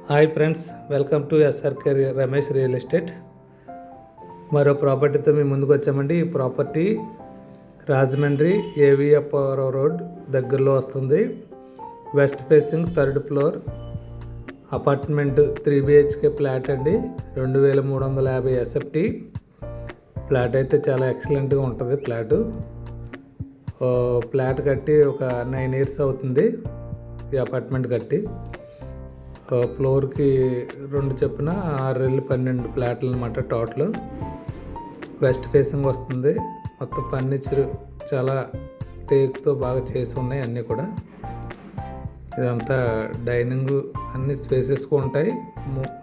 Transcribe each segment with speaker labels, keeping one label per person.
Speaker 1: Hi friends, welcome to SRK Ramesh real estate. మరో ప్రాపర్టీతో మేము ముందుకు వచ్చామండి. ఈ ప్రాపర్టీ రాజమండ్రి ఏవిఎఫ్ రోడ్ దగ్గరలో వస్తుంది. West facing, 3rd floor, apartment, 3 BHK flat అండి. 2350 SFT ఫ్లాట్ అయితే చాలా ఎక్సలెంట్గా ఉంటుంది. ఫ్లాట్ కట్టి ఒక 9 years అవుతుంది. ఈ అపార్ట్మెంట్ కట్టి ఫ్లోర్కి 2 చొప్పున 6 ఇళ్ళు 12 ఫ్లాట్లు అనమాట. టోటల్ వెస్ట్ ఫేసింగ్ వస్తుంది. మొత్తం ఫర్నిచర్ చాలా టేక్తో బాగా చేసి ఉన్నాయి అన్నీ కూడా. ఇదంతా డైనింగ్ అన్ని స్పేసెస్గా ఉంటాయి.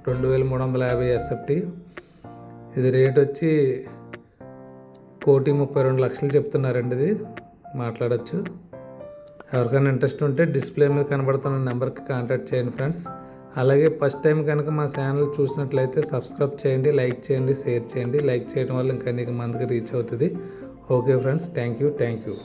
Speaker 1: 2350 SFT. ఇది రేట్ వచ్చి 1,32,00,000 చెప్తున్నారండి. ఇది మాట్లాడచ్చు. ఎవరికైనా ఇంట్రెస్ట్ ఉంటే డిస్ప్లే మీద కనబడుతున్న నెంబర్కి కాంటాక్ట్ చేయండి ఫ్రెండ్స్. అలాగే ఫస్ట్ టైం కనుక మా ఛానల్ చూసినట్లయితే సబ్స్క్రైబ్ చేయండి, లైక్ చేయండి, షేర్ చేయండి. లైక్ చేయడం వల్ల ఇంకా అనేక మందికి రీచ్ అవుతుంది. Okay friends, thank you.